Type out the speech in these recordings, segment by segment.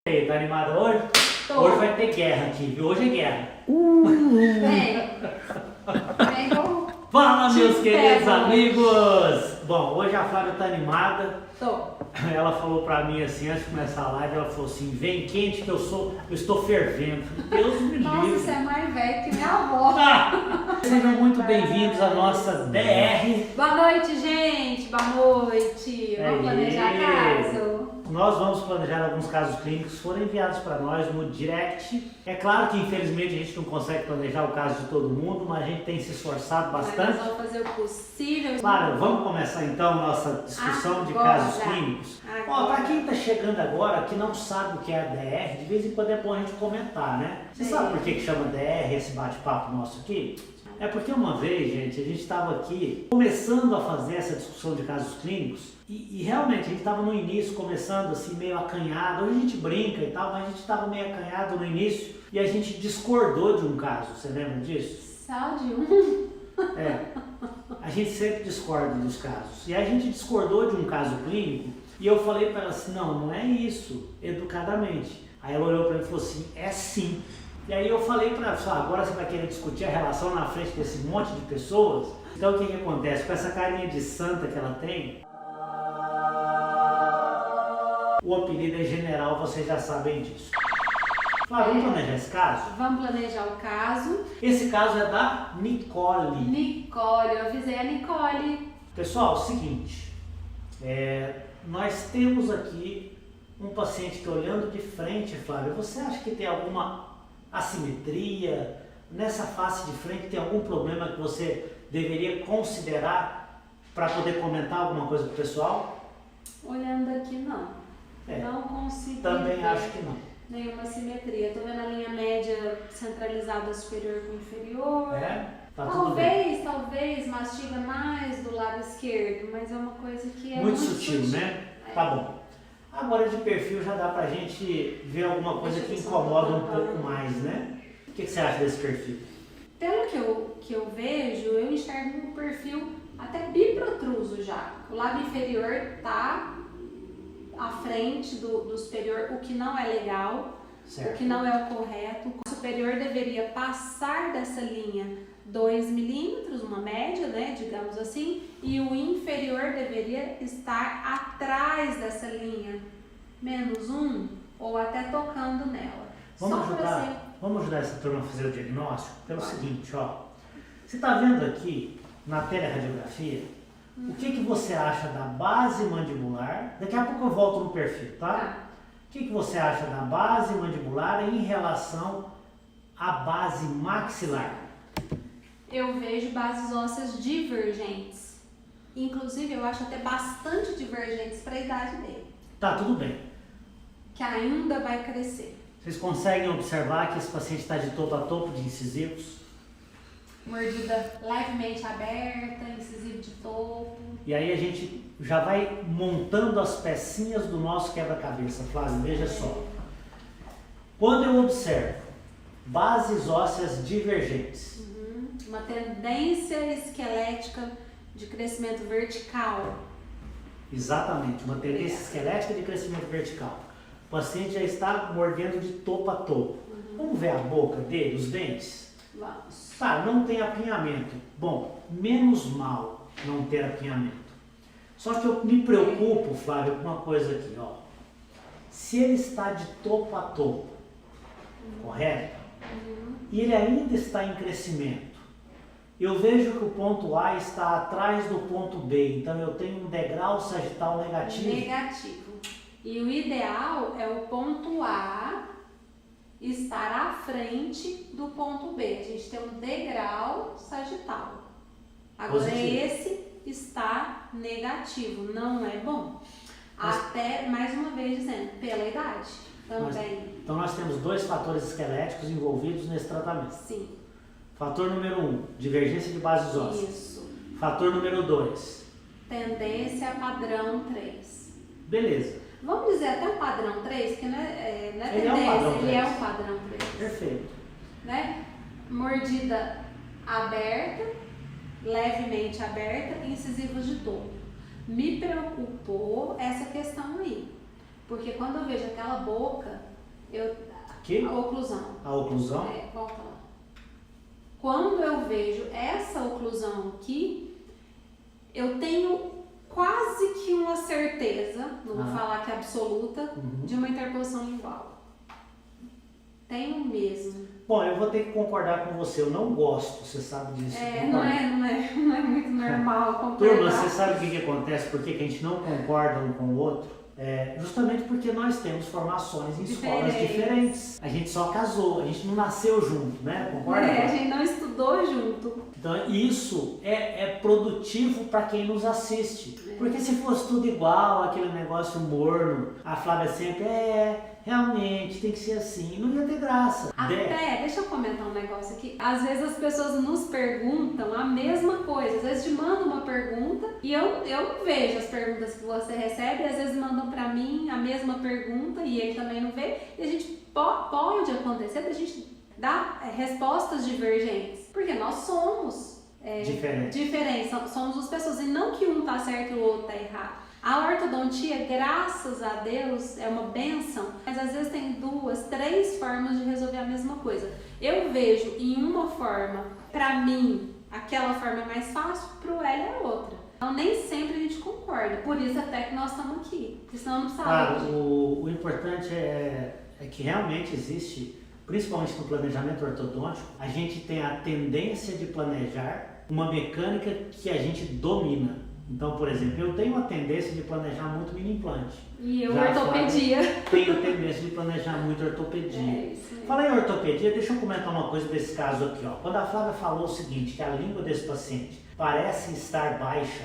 E aí, tá animada hoje? Tô. Hoje vai ter guerra aqui, viu? Hoje é guerra. Vem com... Fala, meus Te queridos pego. amigos! Bom, hoje a Flávia tá animada. Tô. Ela falou pra mim assim, antes de começar a live, ela falou assim, vem quente que eu estou fervendo. Deus me Nossa, livre. você é mais velho que minha avó. Sejam muito bem-vindos à nossa DR. Boa noite, gente. Boa noite. Vamos planejar caso? Nós vamos planejar alguns casos clínicos que foram enviados para nós no direct. É claro que infelizmente a gente não consegue planejar o caso de todo mundo, mas a gente tem se esforçado Mas bastante. nós vamos fazer o possível. Claro, vamos começar então nossa discussão de Agora. casos clínicos. Ó, Agora. para quem está chegando agora, que não sabe o que é a DR, de vez em quando é bom a gente comentar, né? Você sabe por que chama DR esse bate-papo nosso aqui? É porque uma vez, gente, a gente estava aqui começando a fazer essa discussão de casos clínicos e realmente a gente estava no início começando assim meio acanhado. Hoje a gente brinca e tal, mas a gente estava meio acanhado no início e a gente discordou de um caso. Você lembra disso? Só de um. É. A gente sempre discorda dos casos. E a gente discordou de um caso clínico e eu falei para ela assim, não é isso, educadamente. Aí ela olhou para mim e falou assim, é sim. E aí eu falei para ela, agora você vai querer discutir a relação na frente desse monte de pessoas? Então o que acontece? Com essa carinha de santa que ela tem, o apelido é general, vocês já sabem disso. Flávia, vamos planejar esse caso? Vamos planejar o caso. Esse caso é da Nicole. Nicole, eu avisei a Nicole. Pessoal, é o seguinte, nós temos aqui um paciente que olhando de frente, Flávia, você acha que tem alguma assimetria? Nessa face de frente tem algum problema que você deveria considerar para poder comentar alguma coisa pro pessoal? Olhando aqui, não. Não consigo Também ver acho que não. nenhuma simetria. Estou vendo a linha média centralizada superior com inferior. Tá tudo bem. Talvez mastiga mais do lado esquerdo, mas é uma coisa que é Muito sutil, né? É. Tá bom. Agora de perfil já dá pra gente ver alguma coisa que incomoda um pouco mais, né? O que você acha desse perfil? Pelo que eu vejo, eu enxergo um perfil até biprotruso já. O lábio inferior tá à frente do superior, o que não é legal, Certo. o que não é o correto. O superior deveria passar dessa linha 2 milímetros, uma média, né, digamos assim, e o inferior deveria estar atrás dessa linha, menos 1 ou até tocando nela. Vamos ajudar essa turma a fazer o diagnóstico pelo seguinte, ó. Você está vendo aqui na teleradiografia o que você acha da base mandibular? Daqui a pouco eu volto no perfil, tá? O que você acha da base mandibular em relação à base maxilar? Eu vejo bases ósseas divergentes. Inclusive, eu acho até bastante divergentes para a idade dele. Tá, tudo bem. Que ainda vai crescer. Vocês conseguem observar que esse paciente está de topo a topo de incisivos? Mordida levemente aberta, incisivo de topo. E aí a gente já vai montando as pecinhas do nosso quebra-cabeça, Flávia, veja só. Quando eu observo bases ósseas divergentes, Uma tendência esquelética de crescimento vertical. exatamente, uma tendência esquelética de crescimento vertical. O paciente já está mordendo de topo a topo. Vamos ver a boca dele, os dentes? Vamos. Tá, não tem apinhamento. Bom, menos mal não ter apinhamento. Só que eu me preocupo, Flávio, com uma coisa aqui, ó. Se ele está de topo a topo, correto? E ele ainda está em crescimento. Eu vejo que o ponto A está atrás do ponto B, então eu tenho um degrau sagital negativo. Negativo. E o ideal é o ponto A estar à frente do ponto B. A gente tem um degrau sagital. Agora Positivo. esse está negativo, não é bom. Mas- Até, mais uma vez dizendo, pela idade também. Então nós temos dois fatores esqueléticos envolvidos nesse tratamento. Sim, Fator número 1, divergência de bases ósseas. isso. Fator número 2, Tendência padrão 3. beleza, Vamos dizer até o padrão 3, que não é Ele é um tendência, padrão ele é 3. um padrão 3. perfeito. Né? Mordida aberta, levemente aberta, incisivos de topo. Me preocupou essa questão aí, porque quando eu vejo aquela boca Aqui? A oclusão. A oclusão? Volta lá. Quando eu vejo essa oclusão aqui, eu tenho quase que uma certeza, não vou falar que é absoluta, de uma interposição lingual. Tenho mesmo. Bom, eu vou ter que concordar com você, eu não gosto, você sabe disso. Não é muito normal concordar. Turma, você sabe o que acontece? Por que a gente não concorda um com o outro? Justamente porque nós temos formações em escolas diferentes. A gente só casou, a gente não nasceu junto, né? Concorda? A gente não estudou junto. Então isso é produtivo para quem nos assiste. Porque se fosse tudo igual, aquele negócio morno, a Flávia sempre realmente tem que ser assim, não ia ter graça. Deixa eu comentar um negócio aqui. Às vezes as pessoas nos perguntam a mesma coisa. Às vezes te mandam uma pergunta e eu não vejo as perguntas que você recebe. Às vezes mandam pra mim a mesma pergunta e ele também não vê. E a gente pode acontecer da gente dar respostas divergentes. Porque nós somos diferentes. Somos as pessoas. E não que um tá certo e o outro tá errado. A ortodontia, graças a Deus, é uma bênção, mas às vezes tem 2, 3 formas de resolver a mesma coisa. Eu vejo em uma forma, pra mim, aquela forma é mais fácil, pro L é outra. Então nem sempre a gente concorda, por isso até que nós estamos aqui, porque senão não precisava. O importante é que realmente existe, principalmente no planejamento ortodôntico, a gente tem a tendência de planejar uma mecânica que a gente domina. Então, por exemplo, eu tenho a tendência de planejar muito mini implante. E eu ortopedia. Tenho a tendência de planejar muito ortopedia. Fala em ortopedia, deixa eu comentar uma coisa desse caso aqui. Quando a Flávia falou o seguinte, que a língua desse paciente parece estar baixa,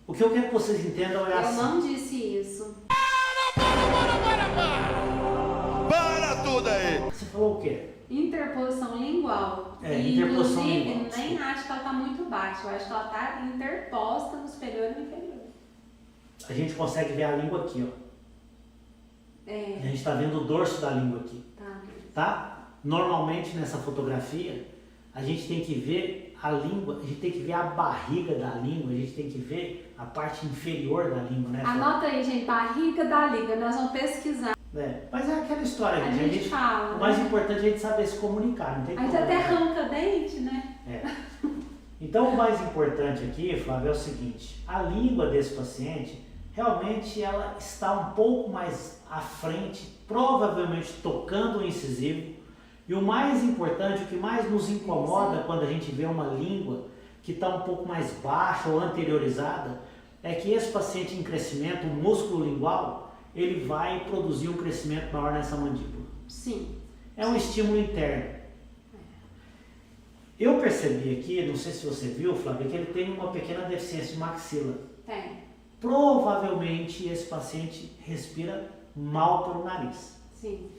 o que eu quero que vocês entendam é assim. Eu não disse isso. Para tudo aí! Você falou o quê? Interposição lingual. Interposição lingual. Inclusive, nem acho que ela está muito baixa. Eu acho que ela está interposta no superior e no inferior. A gente consegue ver a língua aqui, ó. A gente está vendo o dorso da língua aqui. Tá? Normalmente nessa fotografia, a gente tem que ver a língua, a gente tem que ver a barriga da língua, a gente tem que ver a parte inferior da língua, né? Anota aí, gente, barriga da língua. Nós vamos pesquisar. Mas é aquela história, a gente fala. O mais importante é a gente saber se comunicar, não tem a gente até arranca dente, né? Então o mais importante aqui, Flávio, é o seguinte, a língua desse paciente, realmente ela está um pouco mais à frente, provavelmente tocando o incisivo, e o mais importante, o que mais nos incomoda quando a gente vê uma língua que está um pouco mais baixa ou anteriorizada, é que esse paciente em crescimento, o músculo lingual, ele vai produzir um crescimento maior nessa mandíbula. Sim. É um estímulo interno. Eu percebi aqui, não sei se você viu, Flávia, que ele tem uma pequena deficiência de maxila. Tem. Provavelmente esse paciente respira mal pelo nariz. Sim.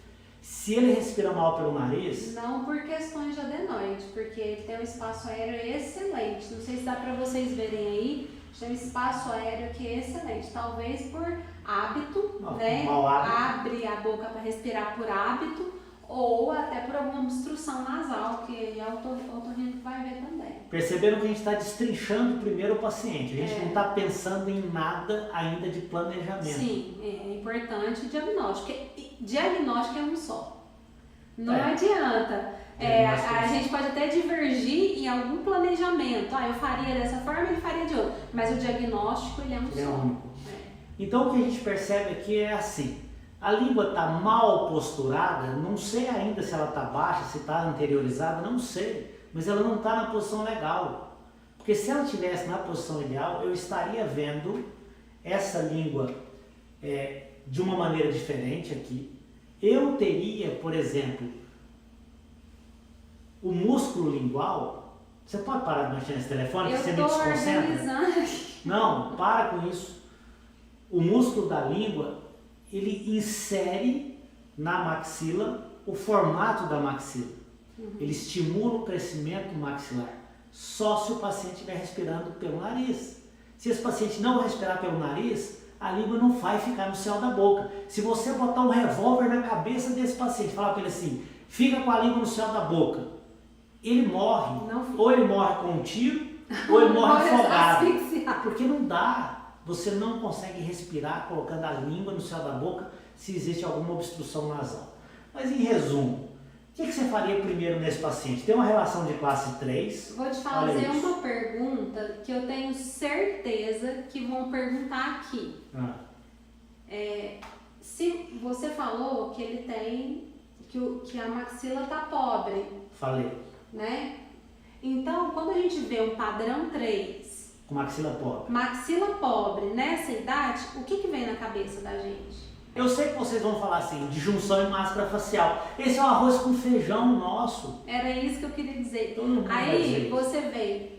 Se ele respira mal pelo nariz... Não por questões de adenoide, porque ele tem um espaço aéreo excelente. Não sei se dá para vocês verem aí. Tem um espaço aéreo que é excelente, talvez por hábito, né? Mau hábito. Abre a boca para respirar por hábito, ou até por alguma obstrução nasal, que o otorrino vai ver também. Perceberam que a gente está destrinchando primeiro o paciente, a gente não está pensando em nada ainda de planejamento. Sim, é importante o diagnóstico. Diagnóstico é um só. Não adianta. A gente pode até divergir em algum planejamento. Eu faria dessa forma, ele faria de outra. Mas o diagnóstico, ele é um só. Único. Então o que a gente percebe aqui é assim, a língua está mal posturada, não sei ainda se ela está baixa, se está anteriorizada, não sei. Mas ela não está na posição legal. Porque se ela estivesse na posição ideal, eu estaria vendo essa língua de uma maneira diferente aqui. Eu teria, por exemplo, o músculo lingual. Você pode parar de mexer nesse telefone, que você me desconcentra? Não, para com isso. O músculo da língua, ele insere na maxila o formato da maxila. Ele estimula o crescimento maxilar. Só se o paciente estiver respirando pelo nariz. Se esse paciente não respirar pelo nariz, a língua não vai ficar no céu da boca. Se você botar um revólver na cabeça desse paciente, falar para ele assim, fica com a língua no céu da boca, ele morre. Ou ele morre com um tiro, ou ele morre afogado. Porque não dá. Você não consegue respirar colocando a língua no céu da boca se existe alguma obstrução nasal. Mas em resumo, o que você faria primeiro nesse paciente? Tem uma relação de classe 3. Vou te fazer uma pergunta que eu tenho certeza que vão perguntar aqui. Se você falou que ele tem, que a maxila tá pobre. Falei. Né? Então, quando a gente vê um padrão 3... Com maxila pobre. Maxila pobre nessa idade, o que vem na cabeça da gente? Eu sei que vocês vão falar assim, de junção e máscara facial. Esse é o arroz com feijão nosso. Era isso que eu queria dizer. Todo mundo vai Aí dizer você vem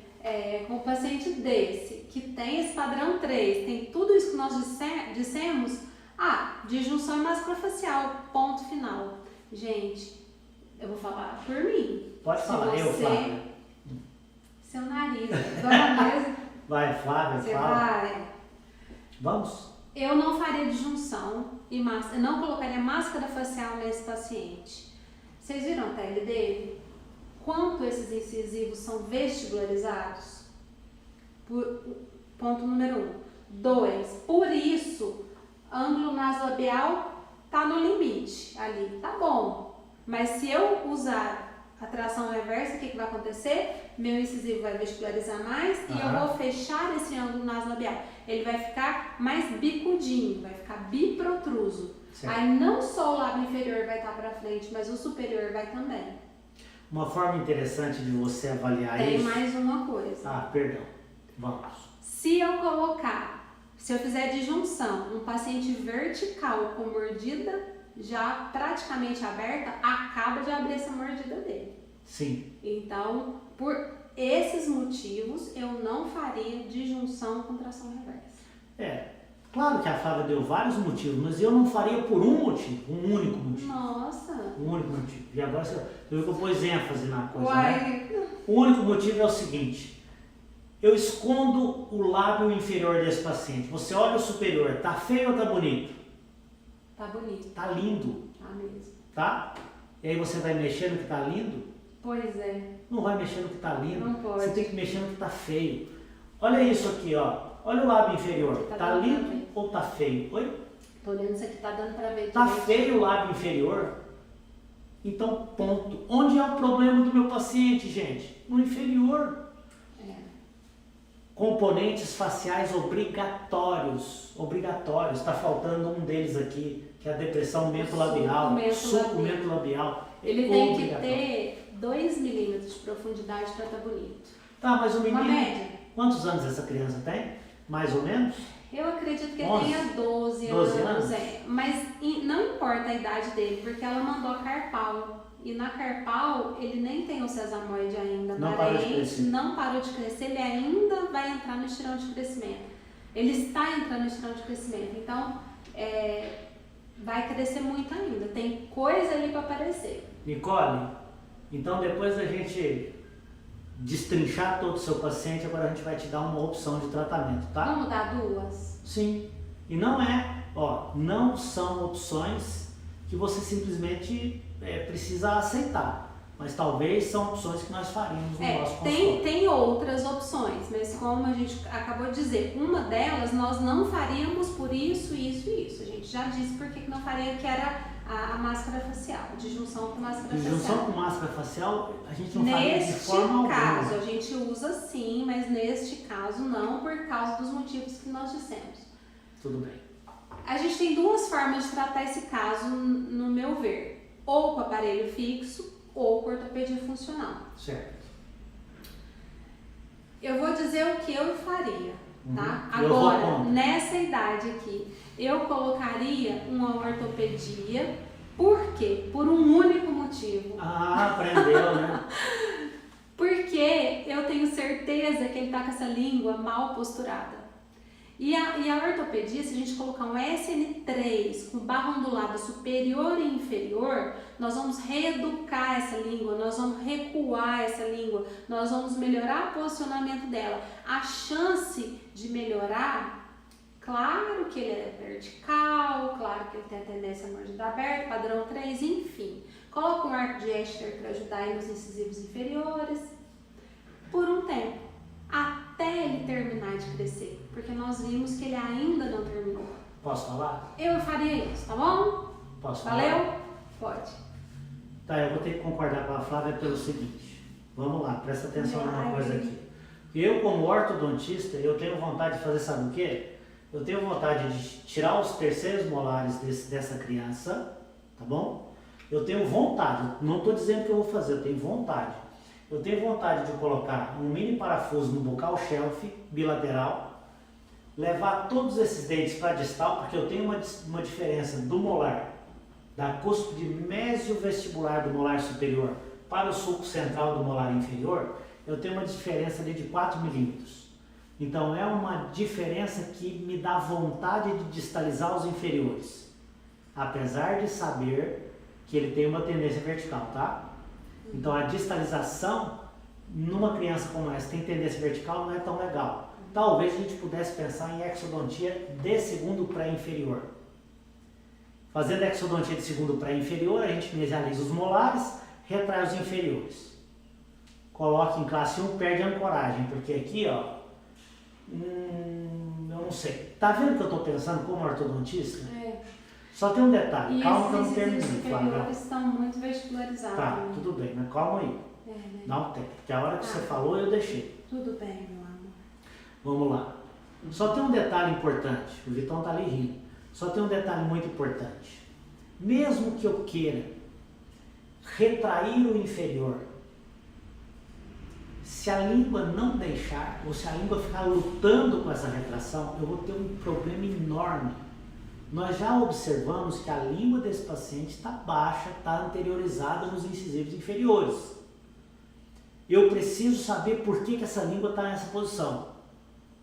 com um paciente desse, que tem esse padrão 3, tem tudo isso que nós dissemos, de junção e máscara facial, ponto final. Gente, eu vou falar por mim. Pode falar, eu, Flávia. Seu nariz, dona Mesa. Vai, Flávia, Você fala. vai. Vamos? Eu não faria de junção e máscara, eu não colocaria máscara facial nesse paciente. Vocês viram a pele dele? Quanto esses incisivos são vestibularizados? Ponto número 1. 2. Por isso, ângulo nasolabial tá no limite ali, tá bom. Mas se eu usar a tração reversa, o que vai acontecer? Meu incisivo vai vestibularizar mais e eu vou fechar esse ângulo nasolabial. Ele vai ficar mais bicudinho, vai ficar biprotruso. Certo. Aí não só o lábio inferior vai estar para frente, mas o superior vai também. Uma forma interessante de você avaliar Tem isso... mais uma coisa. Perdão. Vamos. Se eu fizer de junção um paciente vertical com mordida já praticamente aberta, acaba de abrir essa mordida dele. Sim. Então, por esses motivos, eu não faria de junção com tração reversa. Claro que a Flávia deu vários motivos, mas eu não faria por um motivo, um único motivo. Nossa! Um único motivo. E agora você viu que eu pus ênfase na coisa, Uai. né? O único motivo é o seguinte: eu escondo o lábio inferior desse paciente. Você olha o superior, tá feio ou tá bonito? Tá bonito. Tá lindo. Tá mesmo. Tá? E aí você vai mexer no que tá lindo? Pois é. Não vai mexer no que tá lindo. Não pode. Você tem que mexer no que tá feio. Olha isso aqui, ó. Olha o lábio inferior. Tá lindo ou tá feio? Oi? Tô olhando isso aqui, tá dando pra ver. Tá feio o lábio inferior? Então, ponto. Onde é o problema do meu paciente, gente? No inferior. Componentes faciais obrigatórios. Obrigatórios. Está faltando um deles aqui, que é a depressão mentolabial. Suco mentolabial. Ele tem que ter 2 milímetros de profundidade para estar bonito. Tá, mas o menino... Uma média. Quantos anos essa criança tem? Mais ou menos? Eu acredito que ele 11? tenha 12 anos. Mas não importa a idade dele, porque ela mandou a carpal. E na carpal, ele nem tem o sesamoide ainda. Não parou de crescer. Não parou de crescer, ele ainda vai entrar no estirão de crescimento. Ele está entrando no estirão de crescimento. Então, vai crescer muito ainda. Tem coisa ali para aparecer. Nicole, então depois da gente destrinchar todo o seu paciente, agora a gente vai te dar uma opção de tratamento, tá? Vamos dar 2? Sim. E não são opções que você simplesmente precisa aceitar. Mas talvez são opções que nós faríamos no nosso consultório. Tem outras opções, mas como a gente acabou de dizer, uma delas nós não faríamos por isso, isso e isso. A gente já disse por que não faria, que era a máscara facial, de junção com máscara facial. De junção com máscara facial, a gente não faria de forma alguma. Neste caso, a gente usa sim, mas neste caso não, por causa dos motivos que nós dissemos. Tudo bem. A gente tem 2 formas de tratar esse caso, no meu ver. Ou com aparelho fixo, ou com ortopedia funcional. Certo. Eu vou dizer o que eu faria, tá? Eu agora, nessa idade aqui, eu colocaria uma ortopedia, por quê? Por um único motivo. Aprendeu, né? Porque eu tenho certeza que ele tá com essa língua mal posturada. E a ortopedia, se a gente colocar um SN3 com barra ondulada superior e inferior, nós vamos reeducar essa língua, nós vamos recuar essa língua, nós vamos melhorar o posicionamento dela. A chance de melhorar, claro que ele é vertical, claro que ele tem a tendência a mordida aberta, padrão 3, enfim. Coloca um arco de Escher para ajudar aí nos incisivos inferiores, por um tempo, até ele terminar de crescer, porque nós vimos que ele ainda não terminou. Posso falar? Eu faria isso, tá bom? Posso falar? Valeu? Pode. Tá, eu vou ter que concordar com a Flávia pelo seguinte. Vamos lá, presta atenção numa coisa aqui. Eu, como ortodontista, eu tenho vontade de fazer, sabe o quê? Eu tenho vontade de tirar os terceiros molares dessa criança, tá bom? Eu tenho vontade, não estou dizendo que eu vou fazer, eu tenho vontade. Eu tenho vontade de colocar um mini parafuso no buccal shelf bilateral, levar todos esses dentes para distal, porque eu tenho uma diferença do molar, da cúspide mesiovestibular do molar superior para o sulco central do molar inferior, eu tenho uma diferença ali de 4 milímetros. Então é uma diferença que me dá vontade de distalizar os inferiores, apesar de saber que ele tem uma tendência vertical, tá? Então a distalização numa criança como essa tem tendência vertical não é tão legal. Talvez a gente pudesse pensar em exodontia de segundo pré-inferior. Fazendo exodontia de segundo pré-inferior, a gente mesializa os molares, retrai os inferiores. Coloca em classe 1, perde a ancoragem, porque aqui, ó, eu não sei. Tá vendo o que eu estou pensando como ortodontista? É. Só tem um detalhe, E calma que eu não esses terminei, superiores Flávia. estão muito vascularizados. Tá, também. tudo bem, mas calma aí. Né? Dá um tempo, porque a hora que Tá. você falou eu deixei. Tudo bem, meu amor. Vamos lá. Só tem um detalhe importante, o Vitão tá ali rindo. Só tem um detalhe muito importante. Mesmo que eu queira retrair o inferior, se a língua não deixar, ou se a língua ficar lutando com essa retração, eu vou ter um problema enorme. Nós já observamos que a língua desse paciente está baixa, está anteriorizada nos incisivos inferiores. Eu preciso saber por que essa língua está nessa posição.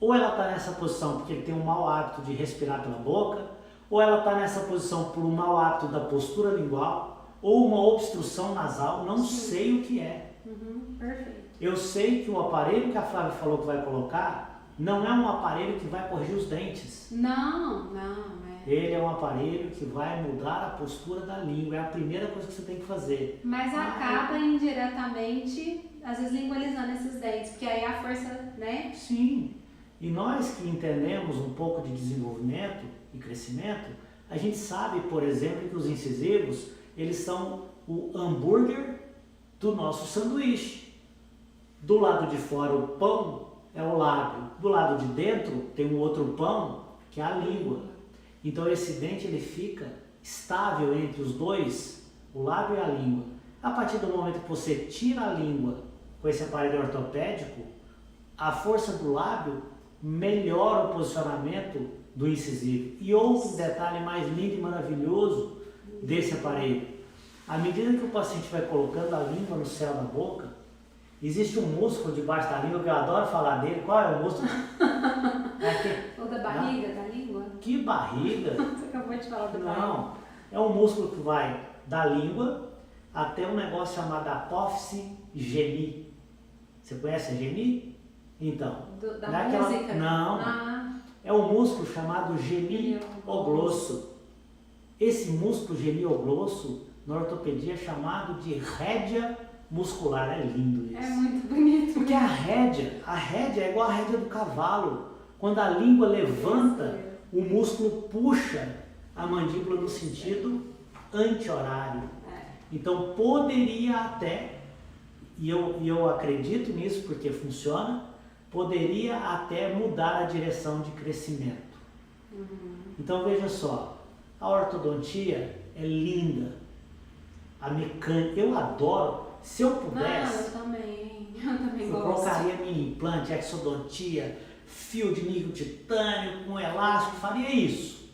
Ou ela está nessa posição porque ele tem um mau hábito de respirar pela boca, ou ela está nessa posição por um mau hábito da postura lingual, ou uma obstrução nasal, não sei o que é. Perfeito. Eu sei que o aparelho que a Flávia falou que vai colocar não é um aparelho que vai corrigir os dentes. Não. Ele é um aparelho que vai mudar a postura da língua, é a primeira coisa que você tem que fazer. Mas acaba indiretamente, às vezes, lingualizando esses dentes, porque aí a força, né? Sim, e nós que entendemos um pouco de desenvolvimento e crescimento, a gente sabe, por exemplo, que os incisivos, eles são o hambúrguer do nosso sanduíche. Do lado de fora o pão é o lábio, do lado de dentro tem um outro pão que é a língua. Então esse dente ele fica estável entre os dois, o lábio e a língua. A partir do momento que você tira a língua com esse aparelho ortopédico, a força do lábio melhora o posicionamento do incisivo. E outro detalhe mais lindo e maravilhoso desse aparelho, à medida que o paciente vai colocando a língua no céu da boca, existe um músculo debaixo da língua que eu adoro falar dele. Qual é o músculo? Ou da barriga, da língua? Que barriga? Você acabou de falar da barriga. Não, é um músculo que vai da língua até um negócio chamado apófise geni. Você conhece a geni? Então, Da não é aquela- música? não. É um músculo chamado geniogrosso. Esse músculo geniogrosso, na ortopedia, é chamado de rédea muscular. É lindo isso. É muito bonito. Porque a rédea é igual a rédea do cavalo. Quando a língua levanta, o músculo puxa a mandíbula no sentido anti-horário. Então poderia até, e eu acredito nisso porque funciona, poderia até mudar a direção de crescimento. Então veja só, a ortodontia é linda, a mecânica, eu adoro, se eu pudesse, Eu também eu gosto. colocaria mini implante, exodontia, fio de níquel titânio, com elástico, faria isso.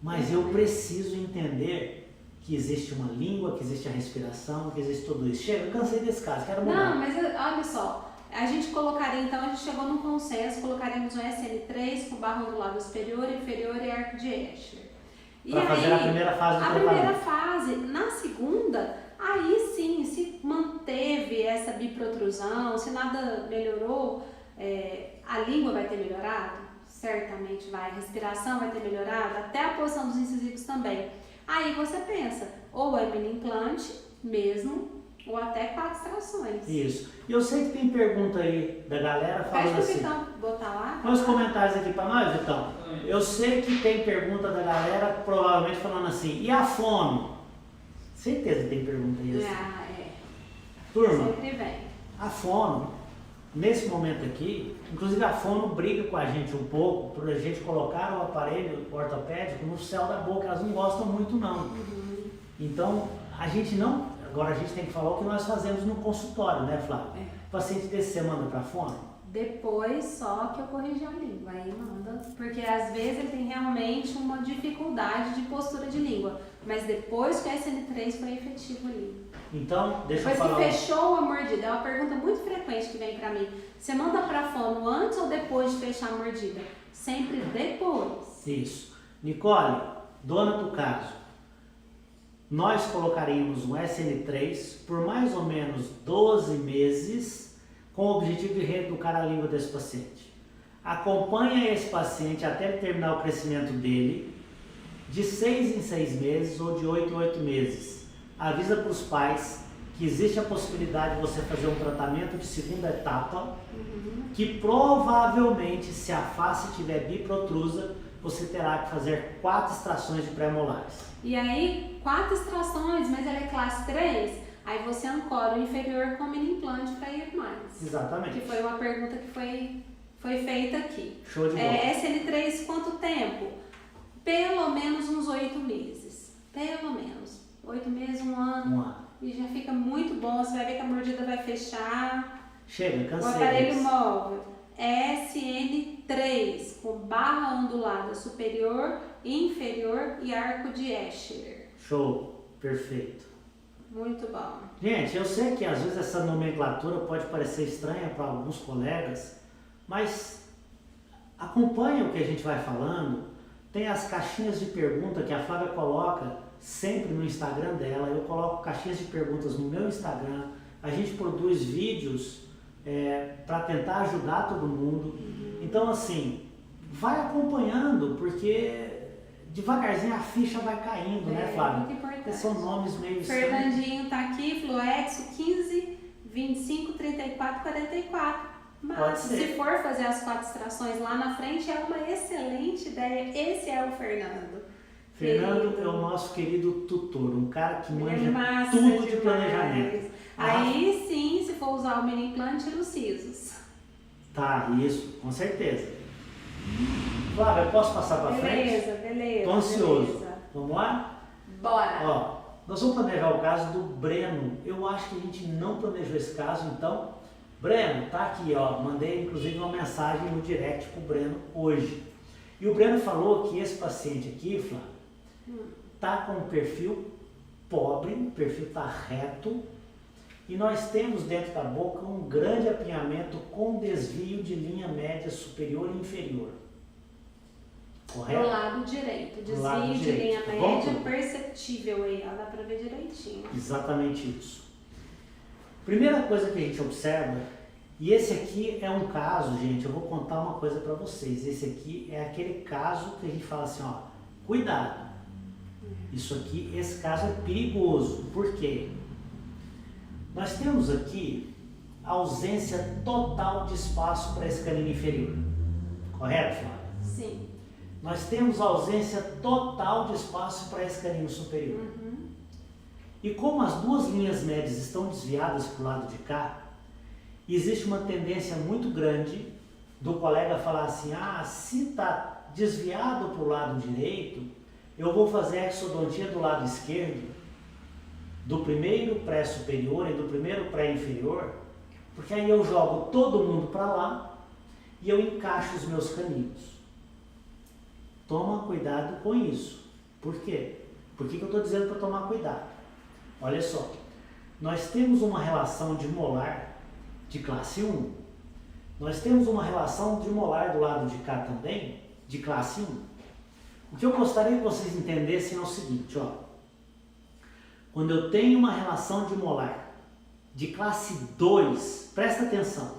Mas eu preciso entender que existe uma língua, que existe a respiração, que existe tudo isso. Chega, eu cansei desse caso, quero mudar. Não, mas olha só, a gente colocaria, então, a gente chegou num consenso, colocaríamos um SN3 com barra do lado superior, inferior e arco de Escher. Para fazer a primeira fase do a tratamento. primeira fase. Na segunda, aí sim, se manteve essa biprotrusão, se nada melhorou, a língua vai ter melhorado? Certamente vai. A respiração vai ter melhorado, até a posição dos incisivos também. Aí você pensa, ou é mini implante mesmo, ou até 4 extrações. Isso. E eu sei que tem pergunta aí da galera falando Pede pro assim. Vitão botar lá. Põe os comentários aqui para nós, Vitão. Eu sei que tem pergunta da galera provavelmente falando assim, e a fono? Certeza que tem pergunta aí. Ah, é. Turma, Sempre vem. a fono, nesse momento aqui, inclusive a fono briga com a gente um pouco por a gente colocar o aparelho ortopédico no céu da boca, elas não gostam muito não. Então, a gente não, agora a gente tem que falar o que nós fazemos no consultório, né, Flávia? O paciente desse você manda para a fono? Depois só que eu corrigi a língua, aí manda, porque às vezes ele tem realmente uma dificuldade de postura de língua, mas depois que o SN3 foi efetivo ali. Então, deixa eu Depois falar. que fechou a mordida, é uma pergunta muito frequente que vem pra mim. Você manda pra fono antes ou depois de fechar a mordida? Sempre depois. Isso. Nicole, dona do caso, nós colocaríamos um SN3 por mais ou menos 12 meses com o objetivo de reeducar a língua desse paciente. Acompanha esse paciente até ele terminar o crescimento dele, de 6 em 6 meses ou de 8 em 8 meses. Avisa para os pais que existe a possibilidade de você fazer um tratamento de segunda etapa, que provavelmente, se a face tiver biprotrusa, você terá que fazer 4 extrações de pré-molares. E aí, 4 extrações, mas ela é classe 3, aí você ancora o inferior com mini implante para ir mais. Exatamente. Que foi uma pergunta que foi feita aqui. Show de bola. SN3, quanto tempo? Pelo menos uns 8 meses. Pelo menos. 8 meses, 1 ano. 1 ano. E já fica muito bom, você vai ver que a mordida vai fechar. Chega, O cansei. aparelho disso. móvel SN3 com barra ondulada superior, inferior e arco de Escher. Show, perfeito. Muito bom. Gente, eu sei que às vezes essa nomenclatura pode parecer estranha para alguns colegas, mas acompanha o que a gente vai falando. Tem as caixinhas de pergunta que a Flávia coloca sempre no Instagram dela, eu coloco caixinhas de perguntas no meu Instagram, a gente produz vídeos para tentar ajudar todo mundo. Então, assim, vai acompanhando, porque devagarzinho a ficha vai caindo, né, Flávia? Muito importante. Porque são nomes meio estranhos. Fernandinho tá aqui, Fluexo 15, 25, 34, 44. Pode Mas ser. se for fazer as 4 extrações lá na frente, é uma excelente ideia. Esse é o Fernando. Fernando Querido. é o nosso querido tutor, um cara que Ele manja é massa tudo de demais. planejamento. Aí sim, se for usar o mini implante, tira os sisos. Tá, isso, com certeza. Flávia, posso passar para frente? Beleza, beleza. Tô ansioso. beleza. Vamos lá? Bora. Ó, nós vamos planejar o caso do Breno. Eu acho que a gente não planejou esse caso, então, Breno, tá aqui, ó. Mandei inclusive uma mensagem no direct pro Breno hoje. E o Breno falou que esse paciente aqui, Flávia, tá com um perfil pobre, o perfil tá reto, e nós temos dentro da boca um grande apinhamento com desvio de linha média superior e inferior. Correto? Do lado direito. Do lado Desvio de direito, linha tá bom? média perceptível aí, ó. Dá pra ver direitinho. Exatamente isso. Primeira coisa que a gente observa, e esse aqui é um caso, gente, eu vou contar uma coisa para vocês. Esse aqui é aquele caso que a gente fala assim, ó, cuidado. Isso aqui, esse caso é perigoso. Por quê? Nós temos aqui a ausência total de espaço para esse canino inferior. Correto, Flávia? Sim. Nós temos a ausência total de espaço para esse canino superior. E como as duas linhas médias estão desviadas para o lado de cá, existe uma tendência muito grande do colega falar assim, se está desviado para o lado direito, eu vou fazer a exodontia do lado esquerdo, do primeiro pré-superior e do primeiro pré-inferior, porque aí eu jogo todo mundo para lá e eu encaixo os meus caninos. Toma cuidado com isso. Por quê? Por que eu estou dizendo para tomar cuidado? Olha só, nós temos uma relação de molar de classe 1, nós temos uma relação de molar do lado de cá também, de classe 1. O que eu gostaria que vocês entendessem é o seguinte, ó. Quando eu tenho uma relação de molar de classe 2, presta atenção,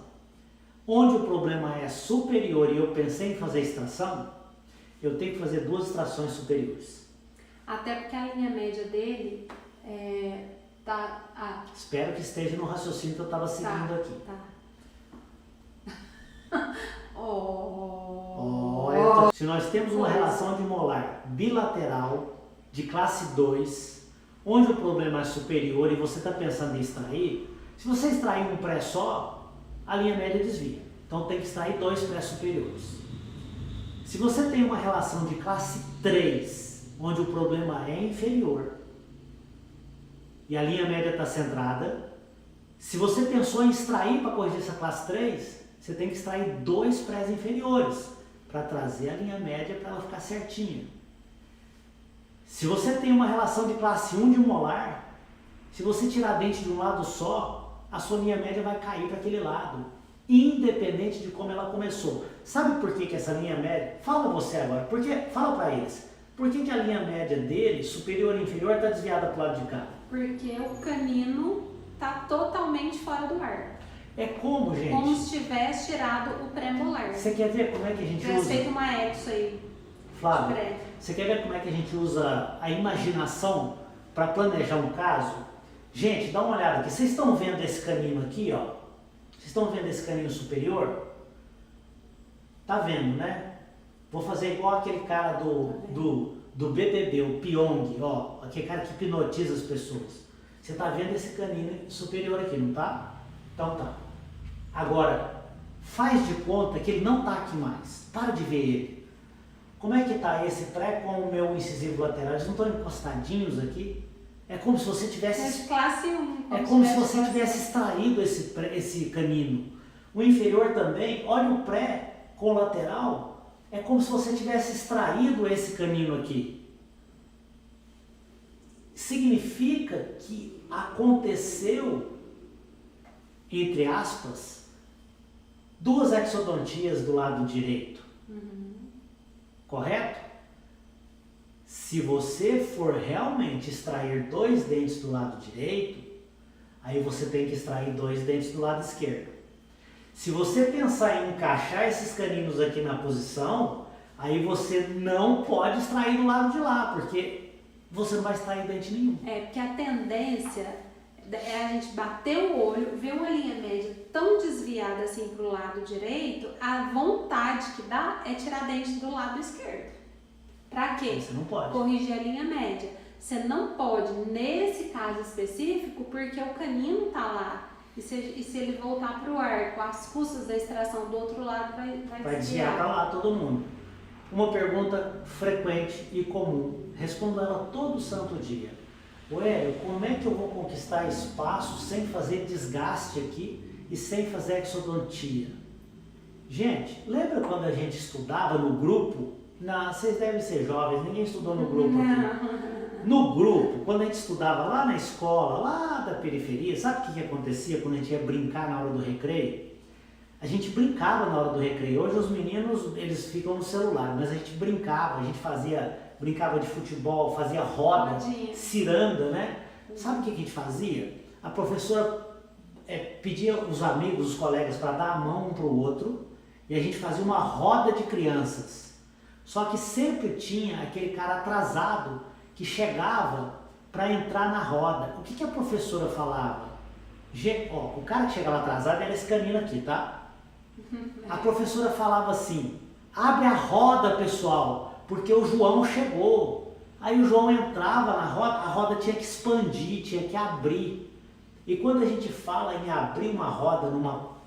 onde o problema é superior e eu pensei em fazer extração, eu tenho que fazer 2 extrações superiores. Até porque a linha média dele tá... Espero que esteja no raciocínio que eu estava seguindo aqui. Tá. Se nós temos uma relação de molar bilateral de classe 2, onde o problema é superior e você está pensando em extrair, se você extrair um pré só, a linha média desvia. Então tem que extrair 2 pré superiores. Se você tem uma relação de classe 3, onde o problema é inferior, e a linha média está centrada, se você pensou em extrair para corrigir essa classe 3, você tem que extrair 2 prés inferiores, para trazer a linha média para ela ficar certinha. Se você tem uma relação de classe 1 de molar, se você tirar dente de um lado só, a sua linha média vai cair para aquele lado, independente de como ela começou. Sabe por que essa linha média, fala você agora, fala para eles, por que a linha média dele, superior e inferior, está desviada para o lado de cá? Porque o canino está totalmente fora do ar. É como, gente? Como se tivesse tirado o pré-molar. Você quer ver como é que a gente tivesse usa? feito uma exo aí. Flávio, você quer ver como é que a gente usa a imaginação para planejar um caso? Gente, dá uma olhada aqui. Vocês estão vendo esse canino aqui, ó? Vocês estão vendo esse canino superior? Tá vendo, né? Vou fazer igual aquele cara do BBB, o Pyong, ó. Aquele cara que hipnotiza as pessoas. Você tá vendo esse canino superior aqui, não tá? Então tá. Agora, faz de conta que ele não está aqui mais. Para de ver ele. Como é que está esse pré com o meu incisivo lateral? Eles não estão encostadinhos aqui? É como se você tivesse... classe 1. É como se você tivesse extraído esse canino. O inferior também, olha o pré com o lateral, é como se você tivesse extraído esse canino aqui. Significa que aconteceu, entre aspas, 2 exodontias do lado direito. Correto? Se você for realmente extrair 2 dentes do lado direito, aí você tem que extrair 2 dentes do lado esquerdo. Se você pensar em encaixar esses caninos aqui na posição, aí você não pode extrair do lado de lá, porque você não vai extrair dente nenhum. Porque a tendência é a gente bater o olho, ver uma linha média tão desviada assim para o lado direito, a vontade que dá é tirar dente do lado esquerdo. Para quê? Você não pode. Corrigir a linha média. Você não pode, nesse caso específico, porque o canino está lá. E se ele voltar para o ar com as custas da extração do outro lado, vai desviar para lá todo mundo. Uma pergunta frequente e comum. Respondo ela todo santo dia. Hélio, como é que eu vou conquistar espaço sem fazer desgaste aqui e sem fazer exodontia? Gente, lembra quando a gente estudava no grupo? Não, vocês devem ser jovens, ninguém estudou no grupo aqui. No grupo, quando a gente estudava lá na escola, lá da periferia, sabe o que acontecia quando a gente ia brincar na hora do recreio? A gente brincava na hora do recreio. Hoje os meninos, eles ficam no celular, mas a gente brincava, a gente brincava de futebol, fazia roda, ciranda, né? Sabe o que a gente fazia? A professora pedia os amigos, os colegas para dar a mão um para o outro e a gente fazia uma roda de crianças. Só que sempre tinha aquele cara atrasado que chegava para entrar na roda. O que a professora falava? O cara que chegava atrasado era esse canino aqui, tá? A professora falava assim, abre a roda, pessoal, porque o João chegou. Aí o João entrava na roda, a roda tinha que expandir, tinha que abrir. E quando a gente fala em abrir uma roda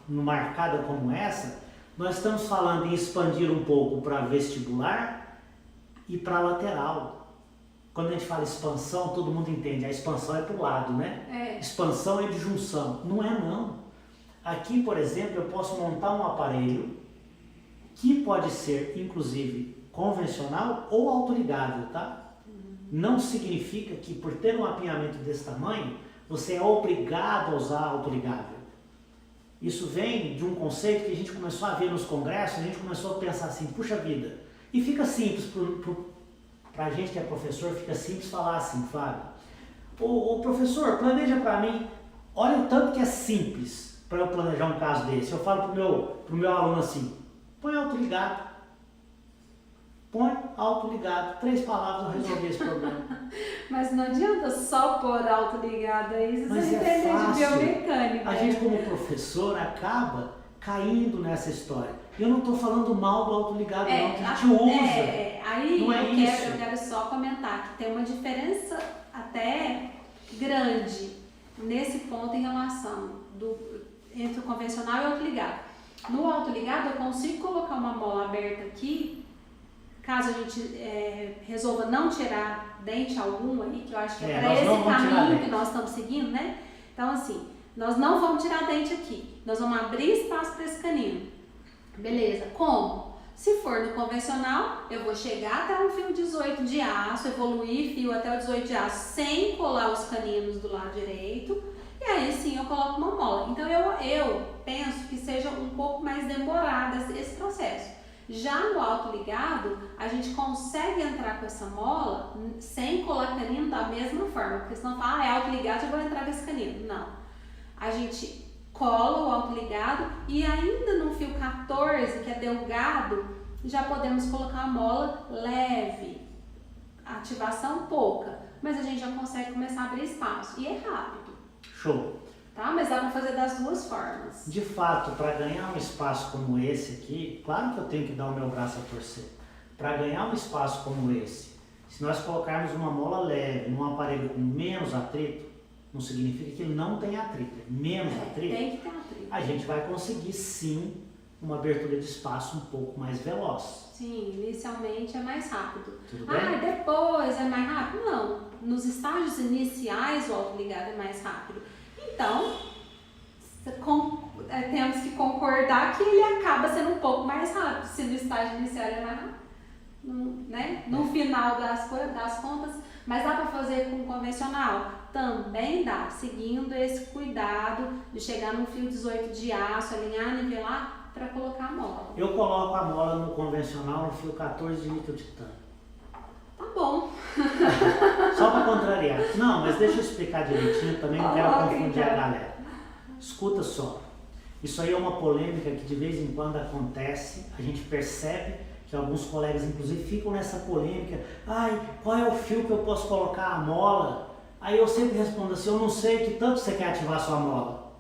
numa arcada como essa, nós estamos falando em expandir um pouco para vestibular e para lateral. Quando a gente fala expansão, todo mundo entende, a expansão é para o lado, né? Expansão é de junção. Não é não. Aqui, por exemplo, eu posso montar um aparelho que pode ser, inclusive, convencional ou autoligável, tá? Não significa que por ter um apinhamento desse tamanho, você é obrigado a usar autoligável. Isso vem de um conceito que a gente começou a ver nos congressos, a gente começou a pensar assim, puxa vida, e fica simples, para a gente que é professor, fica simples falar assim, Flávio, ô professor, planeja para mim, olha o tanto que é simples para eu planejar um caso desse. Eu falo pro meu aluno assim, põe autoligado. Põe autoligado. 3 palavras eu resolvi esse problema. Mas não adianta só pôr autoligado aí, se você entender de biomecânica. A gente como professor acaba caindo nessa história. E eu não estou falando mal do autoligado não, que a gente usa. Aí não eu quero só comentar que tem uma diferença até grande nesse ponto em relação entre o convencional e o autoligado. No autoligado eu consigo colocar uma mola aberta aqui, caso a gente resolva não tirar dente algum aí, que eu acho que é para esse caminho que nós estamos seguindo, né? Então assim, nós não vamos tirar dente aqui, nós vamos abrir espaço para esse canino. Beleza, como? Se for no convencional, eu vou chegar até um fio 18 de aço, evoluir fio até o 18 de aço sem colar os caninos do lado direito, e aí sim eu coloco uma mola. Então eu penso que seja um pouco mais demorado esse processo. Já no autoligado, a gente consegue entrar com essa mola sem colar canino da mesma forma, porque senão fala, é autoligado, eu vou entrar com esse canino. Não. A gente cola o autoligado e ainda no fio 14, que é delgado, já podemos colocar a mola leve, ativação pouca, mas a gente já consegue começar a abrir espaço e é rápido. Show! Tá? Mas dá para fazer das duas formas. De fato, para ganhar um espaço como esse aqui, claro que eu tenho que dar o meu braço a torcer. Para ganhar um espaço como esse, se nós colocarmos uma mola leve num aparelho com menos atrito, não significa que ele não tem atrito, menos atrito, tem que ter atrito. A gente vai conseguir sim uma abertura de espaço um pouco mais veloz. Sim, inicialmente é mais rápido. Tudo bem? Depois é mais rápido? Não. Nos estágios iniciais o autoligado é mais rápido. Então, temos que concordar que ele acaba sendo um pouco mais rápido, se no estágio inicial é mais rápido, né? No final das contas, mas dá para fazer com convencional? Também dá, seguindo esse cuidado de chegar no fio 18 de aço, alinhar, nivelar, para colocar a mola. Eu coloco a mola no convencional no fio 14 de níquel titânio. Tá bom. Só para contrariar. Não, mas deixa eu explicar direitinho, também não quero confundir a galera. Escuta só. Isso aí é uma polêmica que de vez em quando acontece, a gente percebe que alguns colegas inclusive ficam nessa polêmica. Ai, qual é o fio que eu posso colocar a mola? Aí eu sempre respondo assim, eu não sei que tanto você quer ativar sua mola.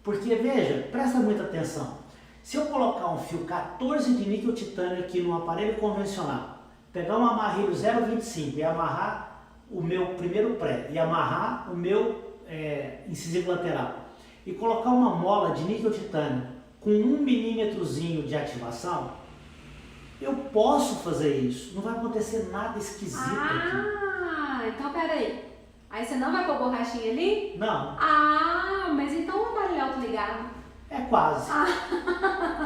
Porque veja, presta muita atenção. Se eu colocar um fio 14 de níquel titânio aqui num aparelho convencional, pegar um amarrilho 0,25 e amarrar o meu primeiro pré e amarrar o meu incisivo lateral e colocar uma mola de níquel titânio com 1 milímetrozinho de ativação, eu posso fazer isso, não vai acontecer nada esquisito aqui. Então peraí. Aí você não vai pôr borrachinha ali? Não. Mas então o aparelho autoligado. É quase.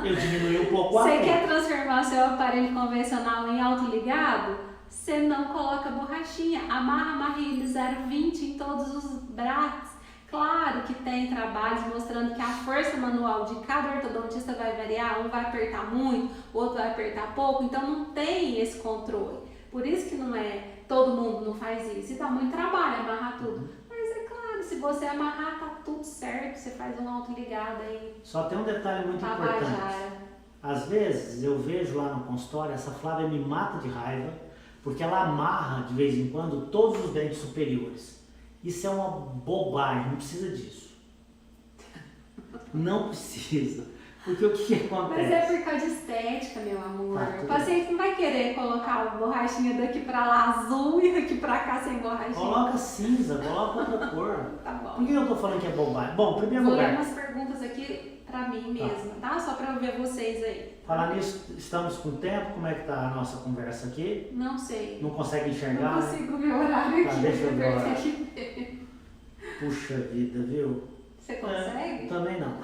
Eu diminui um pouco a Você quer transformar seu aparelho convencional em autoligado? Você não coloca borrachinha. Amarra amarrilho 0,20 em todos os braços. Claro que tem trabalhos mostrando que a força manual de cada ortodontista vai variar. Um vai apertar muito, o outro vai apertar pouco. Então não tem esse controle. Por isso que não é... Todo mundo não faz isso. E dá muito trabalho amarrar tudo. Mas é claro, se você amarrar, tá tudo certo. Você faz um autoligado aí. Só tem um detalhe muito importante. Às vezes eu vejo lá no consultório, essa Flávia me mata de raiva, porque ela amarra de vez em quando todos os dentes superiores. Isso é uma bobagem, não precisa disso. Não precisa. Porque o que acontece? Mas é por causa de estética, meu amor. Tá, o paciente não vai querer colocar a borrachinha daqui pra lá azul e daqui pra cá sem borrachinha. Coloca cinza, coloca outra cor. Tá bom. Por que eu tô falando que é bobagem? Bom, em primeiro Vou lugar... ler umas perguntas aqui pra mim mesma, tá? Só pra eu ver vocês aí. Falar nisso, estamos com tempo? Como é que tá a nossa conversa aqui? Não sei. Não consegue enxergar? Não consigo ver o horário Tá, aqui. deixa eu ver o horário. Aqui. Puxa vida, viu? Você consegue? Também não.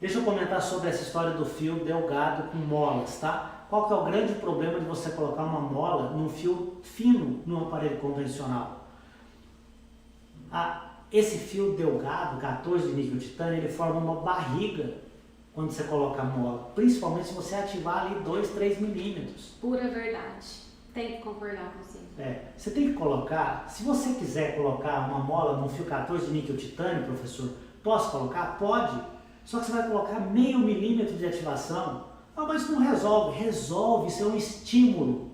Deixa eu comentar sobre essa história do fio delgado com molas, tá? Qual que é o grande problema de você colocar uma mola num fio fino num aparelho convencional? Esse fio delgado, 14 de níquel titânio, ele forma uma barriga quando você coloca a mola, principalmente se você ativar ali 2, 3 milímetros. Pura verdade. Tem que concordar com você. Você tem que colocar, se você quiser colocar uma mola num fio 14 de níquel titânio, professor, posso colocar? Pode. Só que você vai colocar meio milímetro de ativação. Mas não resolve. Resolve, isso é um estímulo.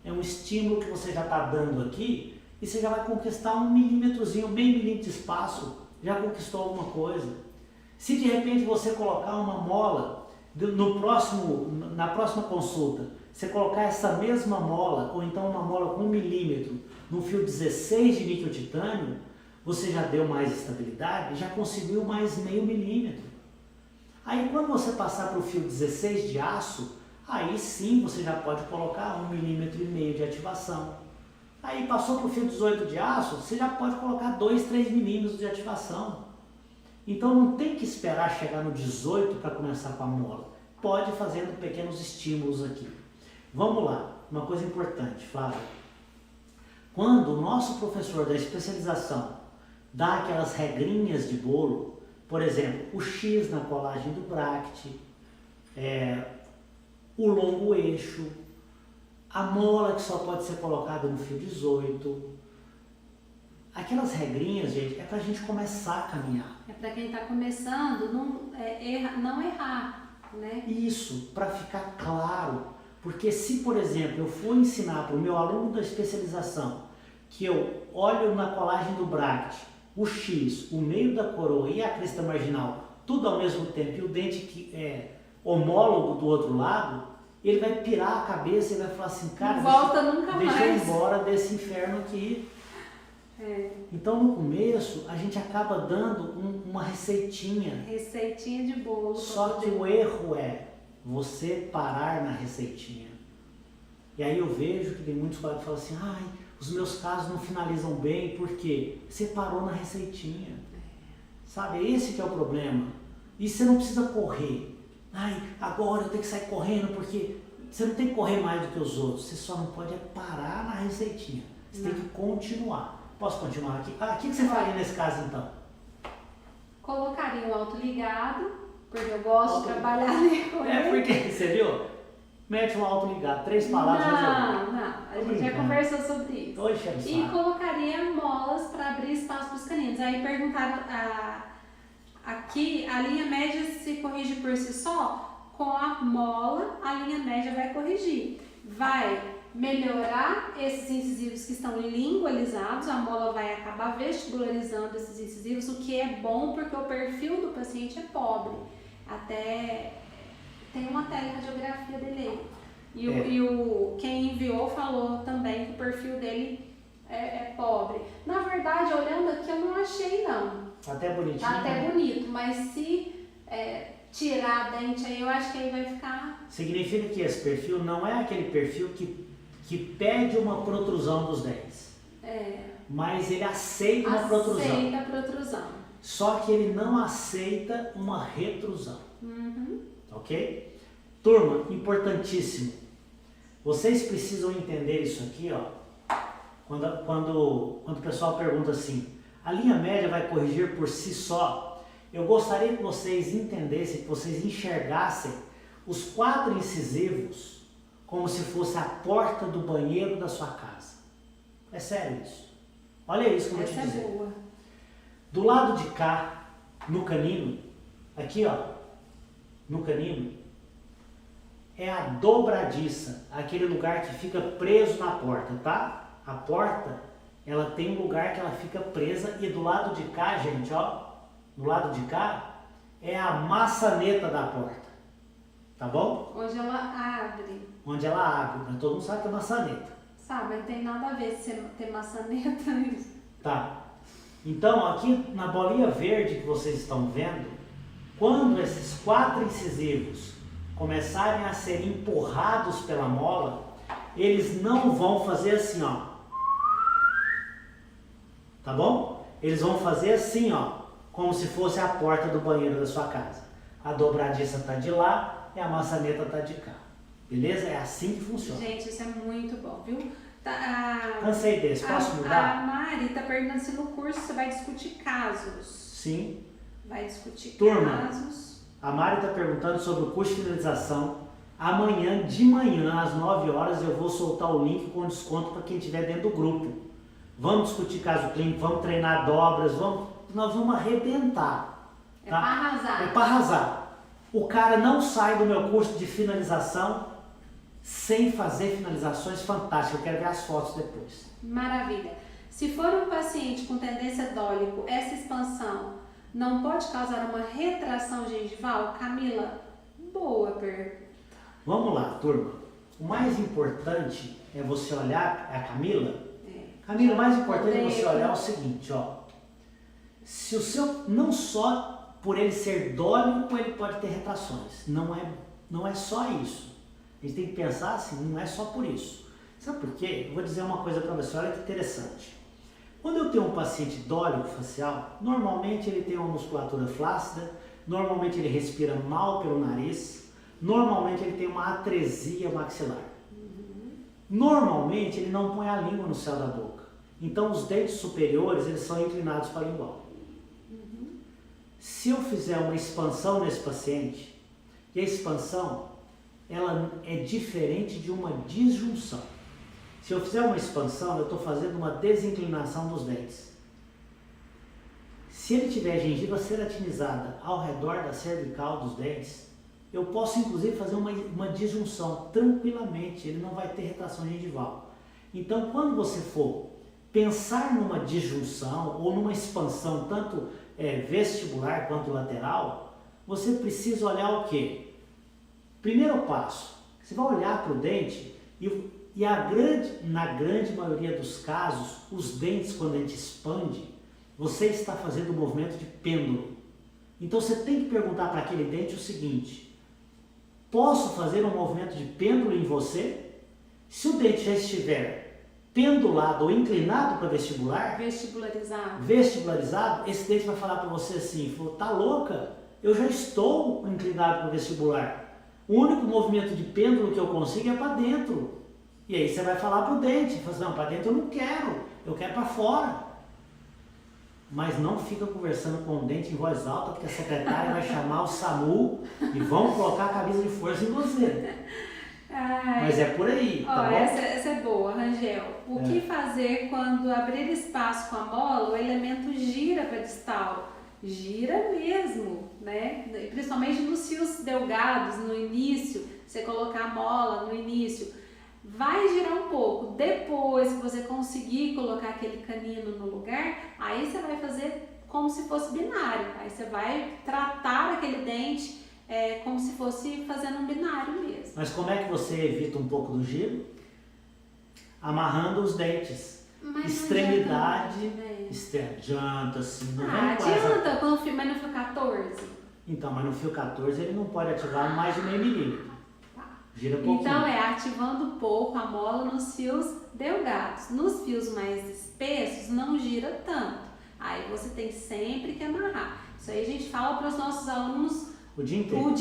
É um estímulo que você já está dando aqui e você já vai conquistar 1 milímetrozinho, meio milímetro de espaço. Já conquistou alguma coisa. Se de repente você colocar uma mola na próxima consulta, você colocar essa mesma mola, ou então uma mola com 1 milímetro, num fio 16 de níquel titânio, você já deu mais estabilidade e já conseguiu mais meio milímetro. Aí quando você passar para o fio 16 de aço, aí sim você já pode colocar 1,5 milímetros de ativação. Aí passou para o fio 18 de aço, você já pode colocar 2, 3 milímetros de ativação. Então não tem que esperar chegar no 18 para começar com a mola. Pode ir fazendo pequenos estímulos aqui. Vamos lá, uma coisa importante, Flávio. Quando o nosso professor da especialização dá aquelas regrinhas de bolo, por exemplo, o X na colagem do bract, o longo eixo, a mola que só pode ser colocada no fio 18. Aquelas regrinhas, gente, é para a gente começar a caminhar. É para quem está começando não errar, né? Isso, para ficar claro. Porque se, por exemplo, eu for ensinar para o meu aluno da especialização que eu olho na colagem do bract o X, o meio da coroa e a crista marginal, tudo ao mesmo tempo, e o dente que é homólogo do outro lado, ele vai pirar a cabeça e vai falar assim, cara, deixa eu ir embora desse inferno aqui. Então no começo a gente acaba dando uma receitinha. Receitinha de bolo. Só que o erro é você parar na receitinha. E aí eu vejo que tem muitos colegas que falam assim, ai, os meus casos não finalizam bem porque você parou na receitinha. Sabe, esse que é o problema. E você não precisa correr. Ai, agora eu tenho que sair correndo porque você não tem que correr mais do que os outros. Você só não pode parar na receitinha. Você tem que continuar. Posso continuar aqui? O que você faria nesse caso então? Colocaria o autoligado, porque eu gosto de trabalhar nele. Porque, você viu? Mete um autoligado, 3 palavras. Não. A gente já conversou sobre isso. E colocaria molas para abrir espaço para os caninos. Aí perguntaram aqui, a linha média se corrige por si só? Com a mola, a linha média vai corrigir. Vai melhorar esses incisivos que estão lingualizados, a mola vai acabar vestibularizando esses incisivos, o que é bom porque o perfil do paciente é pobre. Até tem uma teleradiografia dele aí. Quem enviou falou também que o perfil dele é pobre. Na verdade, olhando aqui, eu não achei não. Tá até bonitinho. Tá até bonito, mas se tirar a dente aí, eu acho que aí vai ficar... Significa que esse perfil não é aquele perfil que pede uma protrusão dos dentes. Mas ele aceita uma protrusão. Aceita a protrusão. Só que ele não aceita uma retrusão. Ok? Turma, importantíssimo. Vocês precisam entender isso aqui, ó. Quando o pessoal pergunta assim, a linha média vai corrigir por si só? Eu gostaria que vocês entendessem, que vocês enxergassem os 4 incisivos como se fosse a porta do banheiro da sua casa. É sério isso. Olha isso que eu vou te dizer. Essa é boa. Do lado de cá, no canino, aqui ó, no canino, é a dobradiça, aquele lugar que fica preso na porta, tá? A porta, ela tem um lugar que ela fica presa e do lado de cá, gente, ó, do lado de cá, é a maçaneta da porta. Tá bom? Onde ela abre. Onde ela abre, mas todo mundo sabe que é maçaneta. Sabe, mas não tem nada a ver se ter maçaneta nisso. Tá. Então, aqui na bolinha verde que vocês estão vendo, quando esses 4 incisivos começarem a ser empurrados pela mola, eles não vão fazer assim, ó. Tá bom? Eles vão fazer assim, ó, como se fosse a porta do banheiro da sua casa. A dobradiça tá de lá e a maçaneta tá de cá. Beleza? É assim que funciona. Gente, isso é muito bom, viu? Cansei desse, posso mudar? A Mari tá perguntando se no curso você vai discutir casos. Sim. Vai discutir Turma, casos. a Mari está perguntando sobre o curso de finalização. Amanhã, de manhã, às 9 horas, eu vou soltar o link com desconto para quem estiver dentro do grupo. Vamos discutir caso clínico, vamos treinar dobras, nós vamos arrebentar. É para arrasar. É para arrasar. O cara não sai do meu curso de finalização sem fazer finalizações fantásticas. Eu quero ver as fotos depois. Maravilha. Se for um paciente com tendência dólico, essa expansão não pode causar uma retração gengival? Camila, boa pergunta. Vamos lá, turma. o mais importante é você olhar, é a Camila? Camila, o mais importante é você olhar o seguinte, ó. Se o seu, não só por ele ser dólico, ele pode ter retrações. Não é só isso. A gente tem que pensar assim, não é só por isso. Sabe por quê? Eu vou dizer uma coisa para você, olha que interessante. Quando eu tenho um paciente dólico facial, normalmente ele tem uma musculatura flácida, normalmente ele respira mal pelo nariz, normalmente ele tem uma atresia maxilar. Normalmente ele não põe a língua no céu da boca. Então os dentes superiores eles são inclinados para a lingual. Se eu fizer uma expansão nesse paciente, e a expansão ela é diferente de uma disjunção. Se eu fizer uma expansão, eu estou fazendo uma desinclinação dos dentes. Se ele tiver gengiva ceratinizada ao redor da cervical dos dentes, eu posso inclusive fazer uma disjunção tranquilamente, ele não vai ter retração gengival. Então, quando você for pensar numa disjunção ou numa expansão, tanto vestibular quanto lateral, você precisa olhar o quê? Primeiro passo, você vai olhar para o dente na grande maioria dos casos, os dentes, quando a gente expande, você está fazendo um movimento de pêndulo. Então você tem que perguntar para aquele dente o seguinte: posso fazer um movimento de pêndulo em você? Se o dente já estiver pendulado ou inclinado para vestibular, vestibularizado, esse dente vai falar para você assim, tá louca? Eu já estou inclinado para o vestibular. O único movimento de pêndulo que eu consigo é para dentro. E aí você vai falar para o dente, fala assim, não, para dentro eu quero para fora. Mas não fica conversando com o dente em voz alta, porque a secretária vai chamar o SAMU e vão colocar a camisa de força em você. Mas é por aí, tá bom? Essa é boa, Rangel. O que fazer quando abrir espaço com a mola, o elemento gira para distal? Gira mesmo, né? Principalmente nos fios delgados, no início, você colocar a mola no início, vai girar um pouco. Depois que você conseguir colocar aquele canino no lugar, aí você vai fazer como se fosse binário. Aí você vai tratar aquele dente como se fosse fazendo um binário mesmo. Mas como é que você evita um pouco do giro? Amarrando os dentes. Mas extremidade, adianta sim. Não adianta, mas no fio 14? Então, mas no fio 14 ele não pode ativar mais de meio milímetro. Gira pouquinho. Então ativando um pouco a mola nos fios delgados. Nos fios mais espessos não gira tanto. Aí você tem sempre que amarrar. Isso aí a gente fala para os nossos alunos o dia inteiro.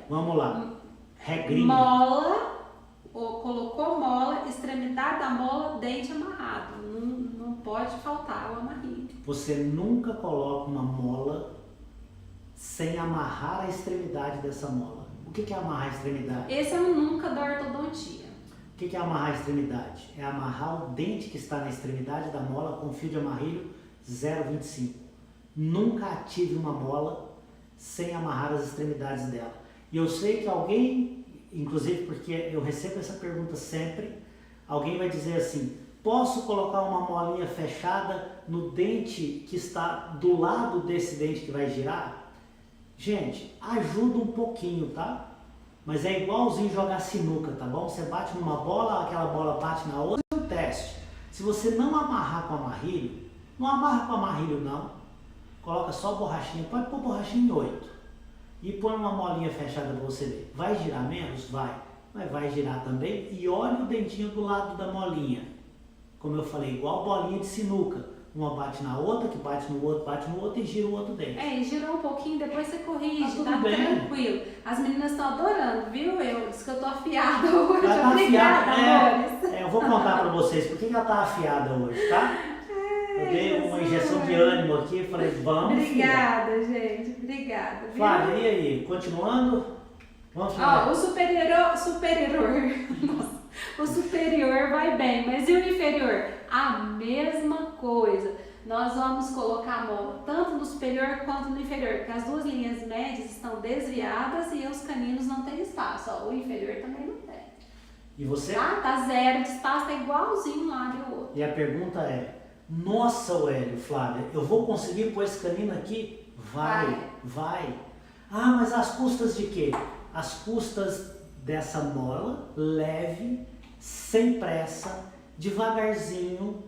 Vamos lá. Regrinha. Mola, colocou mola, extremidade da mola, dente amarrado. Não pode faltar o amarrinho. Você nunca coloca uma mola sem amarrar a extremidade dessa mola. O que é amarrar a extremidade? Esse é um nunca da ortodontia. O que é amarrar a extremidade? É amarrar o dente que está na extremidade da mola com fio de amarrilho 0,25. Nunca ative uma mola sem amarrar as extremidades dela. E eu sei que alguém, inclusive porque eu recebo essa pergunta sempre, alguém vai dizer assim, posso colocar uma molinha fechada no dente que está do lado desse dente que vai girar? Gente, ajuda um pouquinho, tá? Mas é igualzinho jogar sinuca, tá bom? Você bate numa bola, aquela bola bate na outra, é um teste. Se você não amarrar com amarrilho, não amarra com amarrilho não, coloca só borrachinha, pode pôr borrachinha em 8 e põe uma molinha fechada para você ver. Vai girar menos? Vai, mas vai girar também. E olha o dentinho do lado da molinha, como eu falei, igual bolinha de sinuca. Uma bate na outra, que bate no outro e gira o outro dente. E girou um pouquinho, depois você corrige, tá tranquilo. As meninas estão adorando, viu? Diz que eu tô afiada hoje. Ela tá Obrigada, afiada, amores. eu vou contar pra vocês por que ela tá afiada hoje, tá? Eu dei uma injeção de ânimo aqui e falei, vamos. Obrigada, gente. Obrigada. Viu? Flávia, e aí? Continuando? Vamos lá. O superior. Nossa. O superior vai bem, mas e o inferior? A mesma coisa. Nós vamos colocar a mola tanto no superior quanto no inferior, porque as duas linhas médias estão desviadas e os caninos não têm espaço. O inferior também não tem. E você? Tá zero de espaço, tá igualzinho um lado e o outro. E a pergunta é, nossa, Hélio, Flávia, eu vou conseguir pôr esse canino aqui? Vai. Ah, mas às custas de quê? Às custas dessa mola, leve, sem pressa, devagarzinho,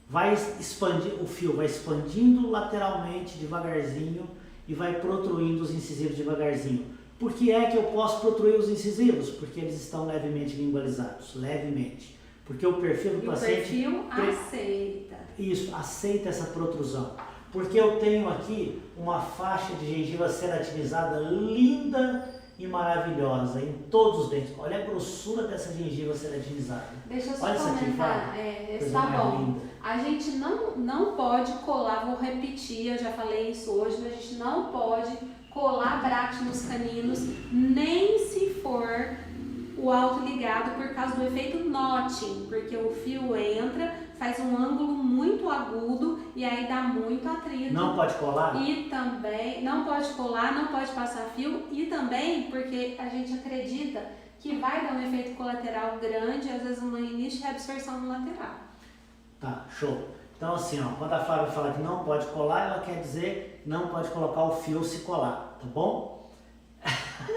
vai expandir, o fio vai expandindo lateralmente devagarzinho e vai protruindo os incisivos devagarzinho. Por que é que eu posso protruir os incisivos? Porque eles estão levemente lingualizados, levemente. Porque o perfil do paciente... O perfil aceita. Isso, aceita essa protrusão. Porque eu tenho aqui uma faixa de gengiva ceratinizada linda e maravilhosa em todos os dentes. Olha a grossura dessa gengiva ceratinizada. Deixa eu só olha comentar, coisa tá mais bom. linda. A gente não pode colar, vou repetir, eu já falei isso hoje, mas a gente não pode colar bracket nos caninos, nem se for o autoligado por causa do efeito notching, porque o fio entra, faz um ângulo muito agudo e aí dá muito atrito. Não pode colar? E também não pode colar, não pode passar fio e também porque a gente acredita que vai dar um efeito colateral grande, às vezes uma início de reabsorção no lateral. Tá, show. Então assim, ó, quando a Flávia fala que não pode colar, ela quer dizer não pode colocar o fio se colar, tá bom?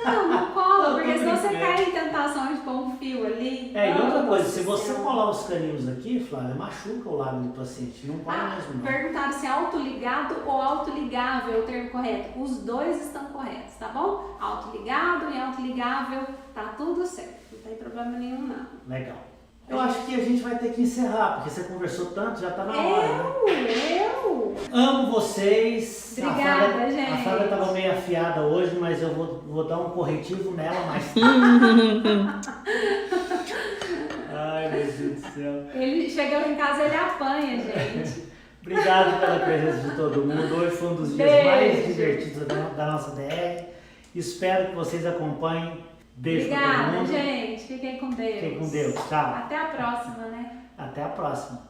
Não cola, Não, porque tô senão você brincando. cai em tentação de pôr um fio ali. E outra Nossa coisa, se você Senhora. colar os caninos aqui, Flávia, machuca o lábio do paciente, não cola mesmo não. Perguntaram se é autoligado ou autoligável é o termo correto. Os dois estão corretos, tá bom? Autoligado e autoligável, tá tudo certo. Não tem problema nenhum, não. Legal. Eu acho que a gente vai ter que encerrar, porque você conversou tanto, já tá na hora, né? Eu? Amo vocês. Obrigada, gente. A Flávia estava meio afiada hoje, mas eu vou dar um corretivo nela mais Ai, meu Deus do céu. Ele chegando em casa, ele apanha, gente. Obrigado pela presença de todo mundo. Hoje foi um dos dias Beijo. mais divertidos da nossa DR. Espero que vocês acompanhem. Beijo pra todo Obrigada, mundo. gente. Fiquem com Deus. Fiquem com Deus. Tchau. Até a próxima, né? Até a próxima.